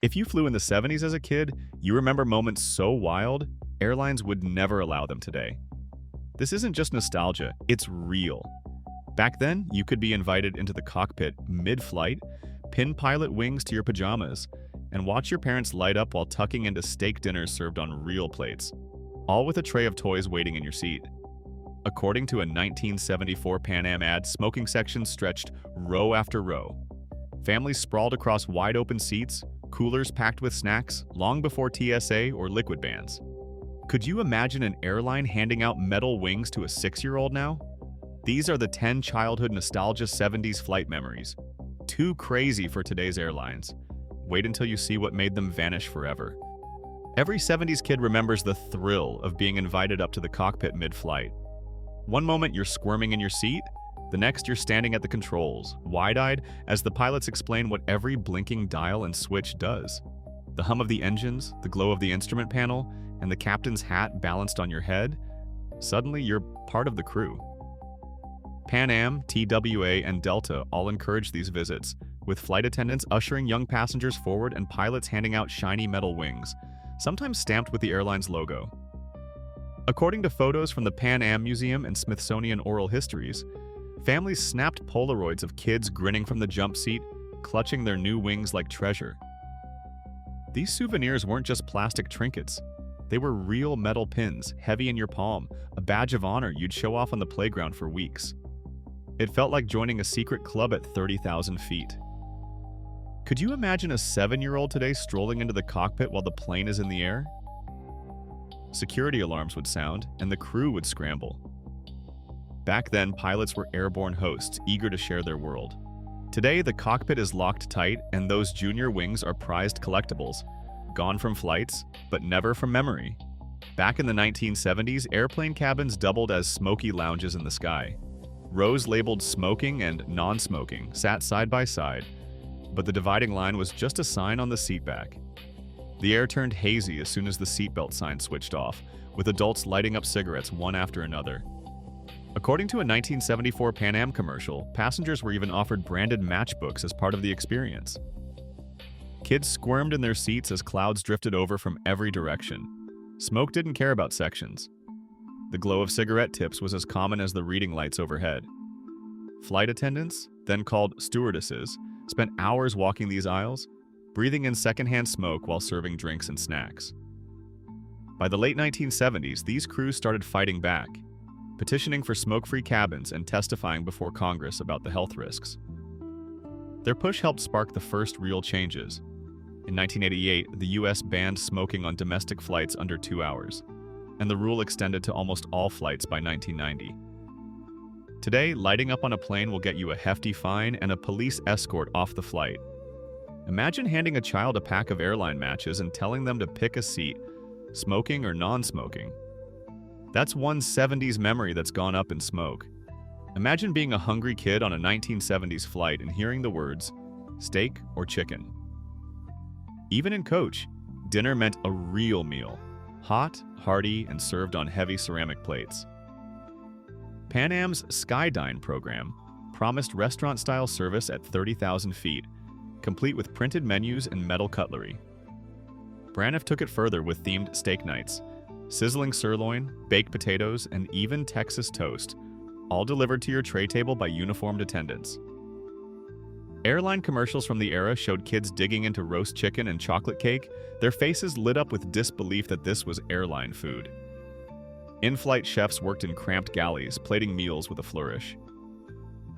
If you flew in the 70s as a kid, you remember moments so wild, airlines would never allow them today. This isn't just nostalgia, it's real. Back then, you could be invited into the cockpit mid-flight, pin pilot wings to your pajamas, and watch your parents light up while tucking into steak dinners served on real plates, all with a tray of toys waiting in your seat. According to a 1974 Pan Am ad, smoking sections stretched row after row. Families sprawled across wide-open seats, coolers packed with snacks, long before TSA or liquid bans. Could you imagine an airline handing out metal wings to a 6-year-old now? These are the 10 childhood nostalgia 70s flight memories. Too crazy for today's airlines. Wait until you see what made them vanish forever. Every 70s kid remembers the thrill of being invited up to the cockpit mid-flight. One moment you're squirming in your seat, the next you're standing at the controls, wide-eyed as the pilots explain what every blinking dial and switch does. The hum of the engines, the glow of the instrument panel, and the captain's hat balanced on your head. Suddenly you're part of the crew. Pan Am, TWA, and Delta all encourage these visits, with flight attendants ushering young passengers forward and pilots handing out shiny metal wings, sometimes stamped with the airline's logo. According to photos from the Pan Am Museum and Smithsonian Oral Histories, families snapped Polaroids of kids grinning from the jump seat, clutching their new wings like treasure. These souvenirs weren't just plastic trinkets. They were real metal pins, heavy in your palm, a badge of honor you'd show off on the playground for weeks. It felt like joining a secret club at 30,000 feet. Could you imagine a 7-year-old today strolling into the cockpit while the plane is in the air? Security alarms would sound, and the crew would scramble. Back then, pilots were airborne hosts, eager to share their world. Today, the cockpit is locked tight, and those junior wings are prized collectibles, gone from flights, but never from memory. Back in the 1970s, airplane cabins doubled as smoky lounges in the sky. Rows labeled smoking and non-smoking sat side by side, but the dividing line was just a sign on the seatback. The air turned hazy as soon as the seatbelt sign switched off, with adults lighting up cigarettes one after another. According to a 1974 Pan Am commercial, passengers were even offered branded matchbooks as part of the experience. Kids squirmed in their seats as clouds drifted over from every direction. Smoke didn't care about sections. The glow of cigarette tips was as common as the reading lights overhead. Flight attendants, then called stewardesses, spent hours walking these aisles, breathing in secondhand smoke while serving drinks and snacks. By the late 1970s, these crews started fighting back, petitioning for smoke-free cabins and testifying before Congress about the health risks. Their push helped spark the first real changes. In 1988, the US banned smoking on domestic flights under 2 hours, and the rule extended to almost all flights by 1990. Today, lighting up on a plane will get you a hefty fine and a police escort off the flight. Imagine handing a child a pack of airline matches and telling them to pick a seat, smoking or non-smoking. That's one 70s memory that's gone up in smoke. Imagine being a hungry kid on a 1970s flight and hearing the words, steak or chicken. Even in coach, dinner meant a real meal, hot, hearty, and served on heavy ceramic plates. Pan Am's Skydine program promised restaurant-style service at 30,000 feet, complete with printed menus and metal cutlery. Braniff took it further with themed steak nights, sizzling sirloin, baked potatoes, and even Texas toast, all delivered to your tray table by uniformed attendants. Airline commercials from the era showed kids digging into roast chicken and chocolate cake, their faces lit up with disbelief that this was airline food. In-flight chefs worked in cramped galleys, plating meals with a flourish.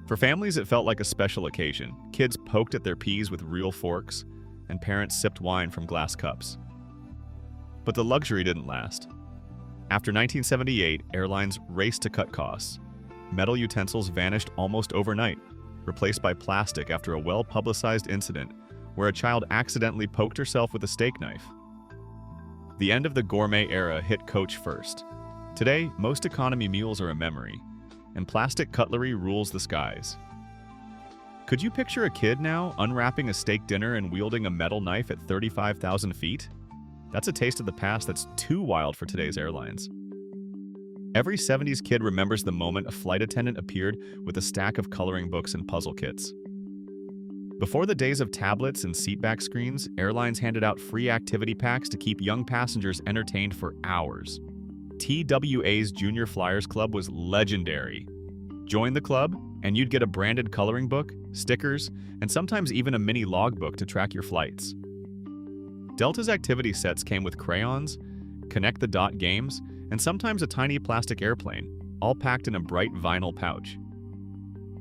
For families, it felt like a special occasion. Kids poked at their peas with real forks, and parents sipped wine from glass cups. But the luxury didn't last. After 1978, airlines raced to cut costs. Metal utensils vanished almost overnight, replaced by plastic after a well-publicized incident where a child accidentally poked herself with a steak knife. The end of the gourmet era hit coach first. Today, most economy meals are a memory, and plastic cutlery rules the skies. Could you picture a kid now unwrapping a steak dinner and wielding a metal knife at 35,000 feet? That's a taste of the past that's too wild for today's airlines. Every 70s kid remembers the moment a flight attendant appeared with a stack of coloring books and puzzle kits. Before the days of tablets and seatback screens, airlines handed out free activity packs to keep young passengers entertained for hours. TWA's Junior Flyers Club was legendary. Join the club, and you'd get a branded coloring book, stickers, and sometimes even a mini logbook to track your flights. Delta's activity sets came with crayons, connect-the-dot games, and sometimes a tiny plastic airplane, all packed in a bright vinyl pouch.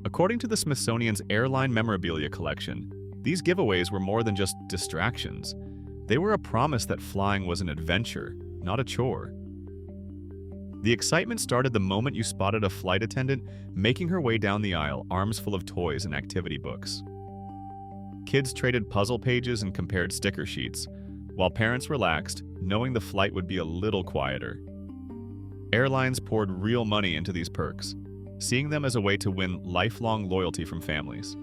According to the Smithsonian's airline memorabilia collection, these giveaways were more than just distractions. They were a promise that flying was an adventure, not a chore. The excitement started the moment you spotted a flight attendant making her way down the aisle, arms full of toys and activity books. Kids traded puzzle pages and compared sticker sheets, while parents relaxed, knowing the flight would be a little quieter. Airlines poured real money into these perks, seeing them as a way to win lifelong loyalty from families.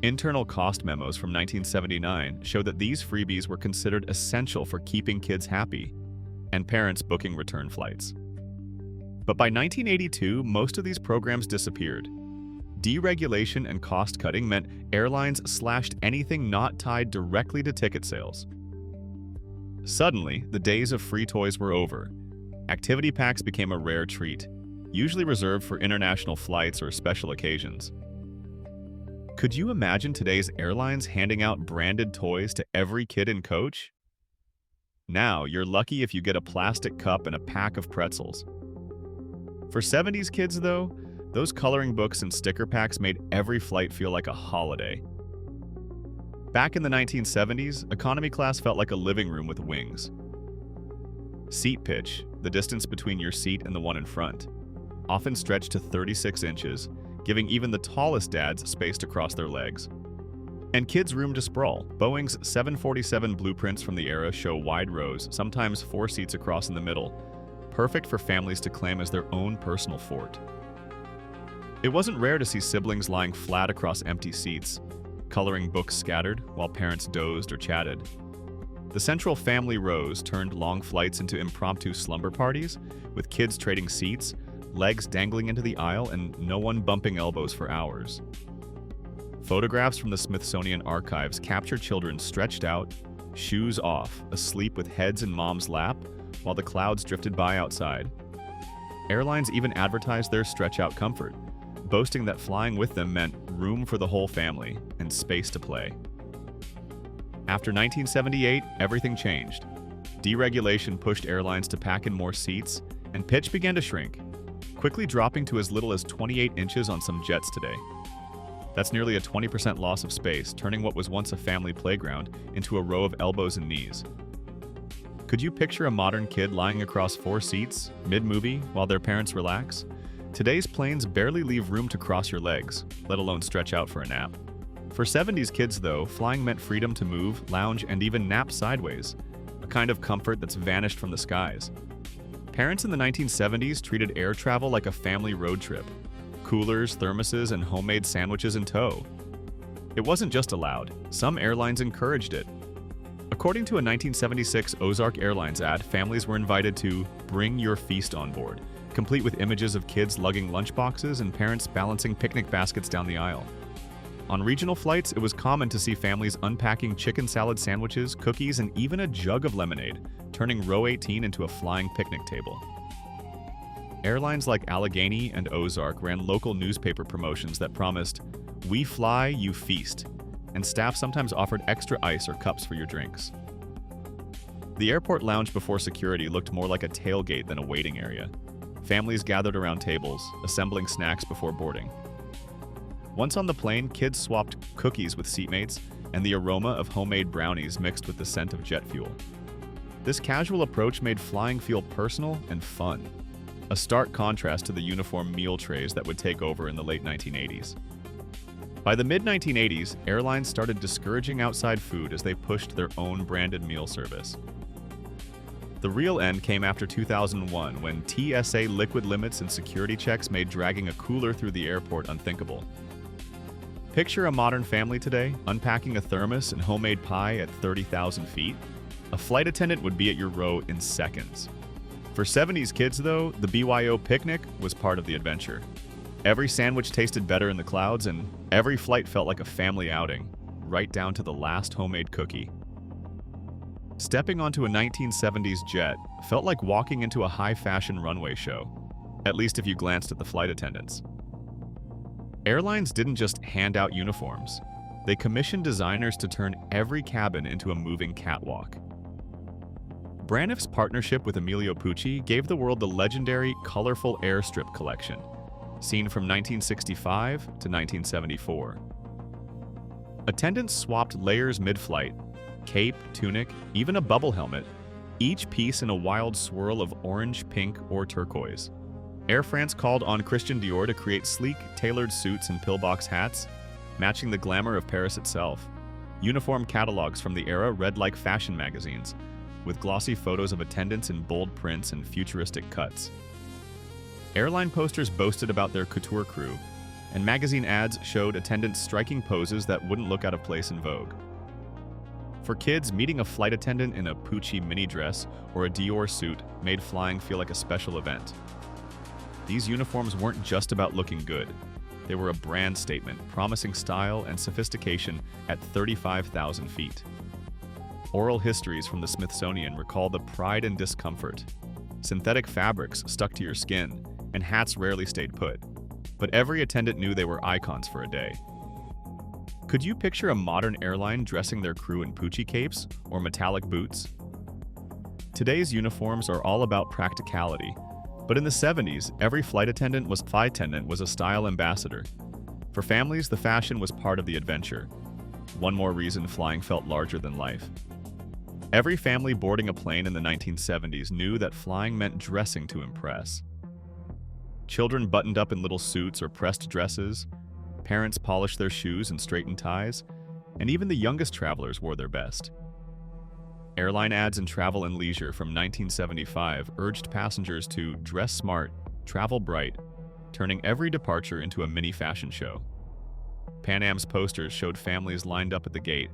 Internal cost memos from 1979 show that these freebies were considered essential for keeping kids happy and parents booking return flights. But by 1982, most of these programs disappeared. Deregulation and cost-cutting meant airlines slashed anything not tied directly to ticket sales. Suddenly, the days of free toys were over. Activity packs became a rare treat, usually reserved for international flights or special occasions. Could you imagine today's airlines handing out branded toys to every kid in coach? Now, you're lucky if you get a plastic cup and a pack of pretzels. For 70s kids, though, those coloring books and sticker packs made every flight feel like a holiday. Back in the 1970s, economy class felt like a living room with wings. Seat pitch, the distance between your seat and the one in front, often stretched to 36 inches, giving even the tallest dads space to cross their legs. And kids' room to sprawl. Boeing's 747 blueprints from the era show wide rows, sometimes 4 seats across in the middle, perfect for families to claim as their own personal fort. It wasn't rare to see siblings lying flat across empty seats, coloring books scattered while parents dozed or chatted. The central family rows turned long flights into impromptu slumber parties, with kids trading seats, legs dangling into the aisle, and no one bumping elbows for hours. Photographs from the Smithsonian archives capture children stretched out, shoes off, asleep with heads in mom's lap, while the clouds drifted by outside. Airlines even advertised their stretch-out comfort, boasting that flying with them meant room for the whole family and space to play. After 1978, everything changed. Deregulation pushed airlines to pack in more seats, and pitch began to shrink, quickly dropping to as little as 28 inches on some jets today. That's nearly a 20% loss of space, turning what was once a family playground into a row of elbows and knees. Could you picture a modern kid lying across 4 seats, mid-movie, while their parents relax? Today's planes barely leave room to cross your legs, let alone stretch out for a nap. For 70s kids, though, flying meant freedom to move, lounge, and even nap sideways, a kind of comfort that's vanished from the skies. Parents in the 1970s treated air travel like a family road trip. Coolers, thermoses, and homemade sandwiches in tow. It wasn't just allowed, some airlines encouraged it. According to a 1976 Ozark Airlines ad, families were invited to bring your feast on board, complete with images of kids lugging lunchboxes and parents balancing picnic baskets down the aisle. On regional flights, it was common to see families unpacking chicken salad sandwiches, cookies, and even a jug of lemonade, turning row 18 into a flying picnic table. Airlines like Allegheny and Ozark ran local newspaper promotions that promised, "We fly, you feast," and staff sometimes offered extra ice or cups for your drinks. The airport lounge before security looked more like a tailgate than a waiting area. Families gathered around tables, assembling snacks before boarding. Once on the plane, kids swapped cookies with seatmates, and the aroma of homemade brownies mixed with the scent of jet fuel. This casual approach made flying feel personal and fun, a stark contrast to the uniform meal trays that would take over in the late 1980s. By the mid-1980s, airlines started discouraging outside food as they pushed their own branded meal service. The real end came after 2001, when TSA liquid limits and security checks made dragging a cooler through the airport unthinkable. Picture a modern family today, unpacking a thermos and homemade pie at 30,000 feet. A flight attendant would be at your row in seconds. For 70s kids, though, the BYO picnic was part of the adventure. Every sandwich tasted better in the clouds, and every flight felt like a family outing, right down to the last homemade cookie. Stepping onto a 1970s jet felt like walking into a high-fashion runway show, at least if you glanced at the flight attendants. Airlines didn't just hand out uniforms. They commissioned designers to turn every cabin into a moving catwalk. Braniff's partnership with Emilio Pucci gave the world the legendary colorful airstrip collection, seen from 1965 to 1974. Attendants swapped layers mid-flight, cape, tunic, even a bubble helmet, each piece in a wild swirl of orange, pink, or turquoise. Air France called on Christian Dior to create sleek, tailored suits and pillbox hats, matching the glamour of Paris itself. Uniform catalogs from the era read like fashion magazines, with glossy photos of attendants in bold prints and futuristic cuts. Airline posters boasted about their couture crew, and magazine ads showed attendants striking poses that wouldn't look out of place in Vogue. For kids, meeting a flight attendant in a Pucci mini dress or a Dior suit made flying feel like a special event. These uniforms weren't just about looking good. They were a brand statement, promising style and sophistication at 35,000 feet. Oral histories from the Smithsonian recall the pride and discomfort. Synthetic fabrics stuck to your skin, and hats rarely stayed put. But every attendant knew they were icons for a day. Could you picture a modern airline dressing their crew in Pucci capes or metallic boots? Today's uniforms are all about practicality, but in the 70s, every flight attendant was a style ambassador. For families, the fashion was part of the adventure. One more reason flying felt larger than life. Every family boarding a plane in the 1970s knew that flying meant dressing to impress. Children buttoned up in little suits or pressed dresses, parents polished their shoes and straightened ties, and even the youngest travelers wore their best. Airline ads in Travel and Leisure from 1975 urged passengers to dress smart, travel bright, turning every departure into a mini fashion show. Pan Am's posters showed families lined up at the gate,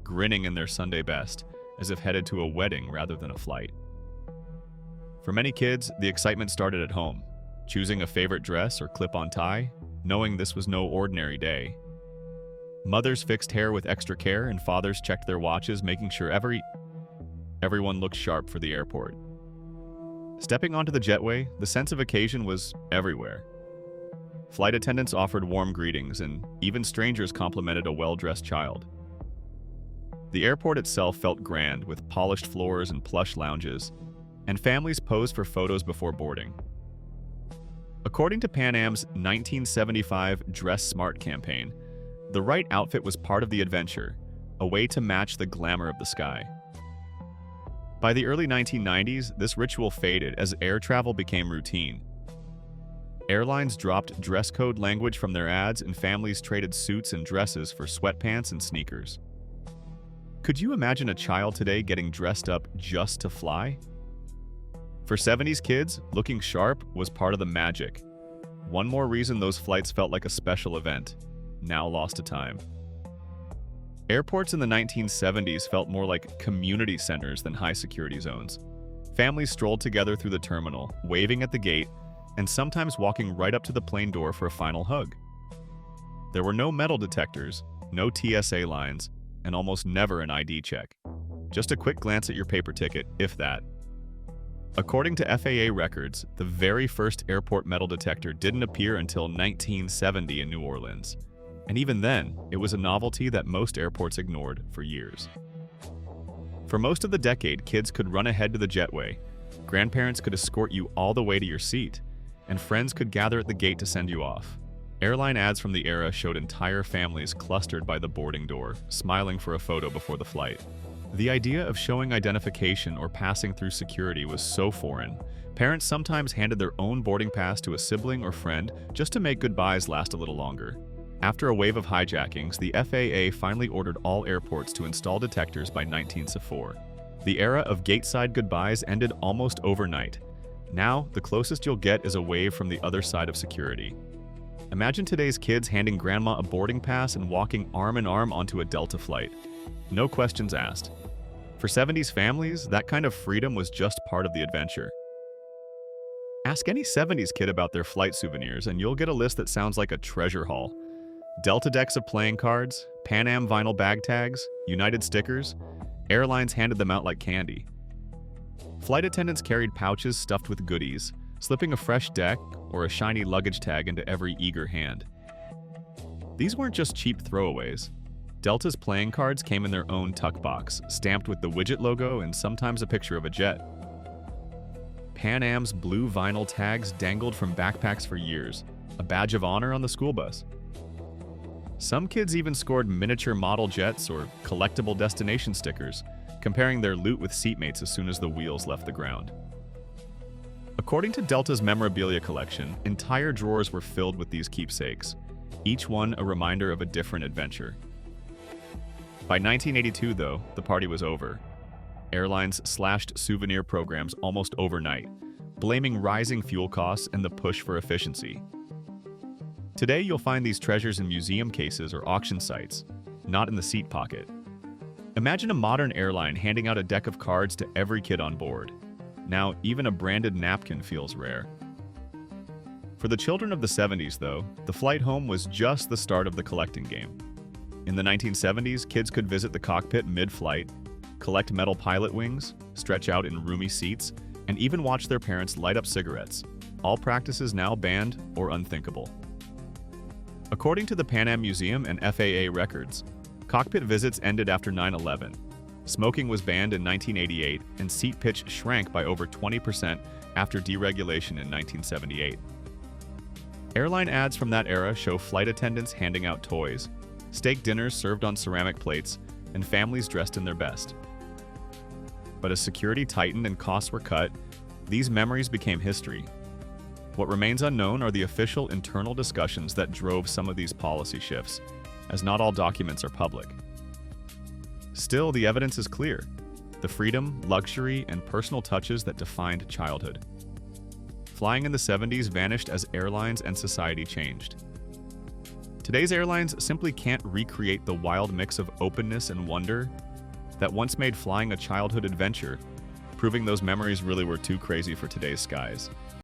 grinning in their Sunday best, as if headed to a wedding rather than a flight. For many kids, the excitement started at home, choosing a favorite dress or clip-on tie, knowing this was no ordinary day. Mothers fixed hair with extra care, and fathers checked their watches, making sure everyone looked sharp for the airport. Stepping onto the jetway, the sense of occasion was everywhere. Flight attendants offered warm greetings, and even strangers complimented a well-dressed child. The airport itself felt grand, with polished floors and plush lounges, and families posed for photos before boarding. According to Pan Am's 1975 Dress Smart campaign, the right outfit was part of the adventure, a way to match the glamour of the sky. By the early 1990s, this ritual faded as air travel became routine. Airlines dropped dress code language from their ads, and families traded suits and dresses for sweatpants and sneakers. Could you imagine a child today getting dressed up just to fly? For 70s kids, looking sharp was part of the magic. One more reason those flights felt like a special event, now lost to time. Airports in the 1970s felt more like community centers than high-security zones. Families strolled together through the terminal, waving at the gate, and sometimes walking right up to the plane door for a final hug. There were no metal detectors, no TSA lines, and almost never an ID check. Just a quick glance at your paper ticket, if that. According to FAA records, the very first airport metal detector didn't appear until 1970 in New Orleans. And even then, it was a novelty that most airports ignored for years. For most of the decade, kids could run ahead to the jetway, grandparents could escort you all the way to your seat, and friends could gather at the gate to send you off. Airline ads from the era showed entire families clustered by the boarding door, smiling for a photo before the flight. The idea of showing identification or passing through security was so foreign. Parents sometimes handed their own boarding pass to a sibling or friend just to make goodbyes last a little longer. After a wave of hijackings, the FAA finally ordered all airports to install detectors by 1974. The era of gate-side goodbyes ended almost overnight. Now, the closest you'll get is a wave from the other side of security. Imagine today's kids handing grandma a boarding pass and walking arm in arm onto a Delta flight. No questions asked. For 70s families, that kind of freedom was just part of the adventure. Ask any 70s kid about their flight souvenirs, and you'll get a list that sounds like a treasure haul. Delta decks of playing cards, Pan Am vinyl bag tags, United stickers. Airlines handed them out like candy. Flight attendants carried pouches stuffed with goodies, slipping a fresh deck or a shiny luggage tag into every eager hand. These weren't just cheap throwaways. Delta's playing cards came in their own tuck box, stamped with the widget logo and sometimes a picture of a jet. Pan Am's blue vinyl tags dangled from backpacks for years, a badge of honor on the school bus. Some kids even scored miniature model jets or collectible destination stickers, comparing their loot with seatmates as soon as the wheels left the ground. According to Delta's memorabilia collection, entire drawers were filled with these keepsakes, each one a reminder of a different adventure. By 1982, though, the party was over. Airlines slashed souvenir programs almost overnight, blaming rising fuel costs and the push for efficiency. Today, you'll find these treasures in museum cases or auction sites, not in the seat pocket. Imagine a modern airline handing out a deck of cards to every kid on board. Now, even a branded napkin feels rare. For the children of the 70s, though, the flight home was just the start of the collecting game. In the 1970s, kids could visit the cockpit mid-flight, collect metal pilot wings, stretch out in roomy seats, and even watch their parents light up cigarettes, all practices now banned or unthinkable. According to the Pan Am Museum and FAA records, cockpit visits ended after 9/11. Smoking was banned in 1988, and seat pitch shrank by over 20% after deregulation in 1978. Airline ads from that era show flight attendants handing out toys, steak dinners served on ceramic plates, and families dressed in their best. But as security tightened and costs were cut, these memories became history. What remains unknown are the official internal discussions that drove some of these policy shifts, as not all documents are public. Still, the evidence is clear: the freedom, luxury, and personal touches that defined childhood. Flying in the 70s vanished as airlines and society changed. Today's airlines simply can't recreate the wild mix of openness and wonder that once made flying a childhood adventure, proving those memories really were too crazy for today's skies.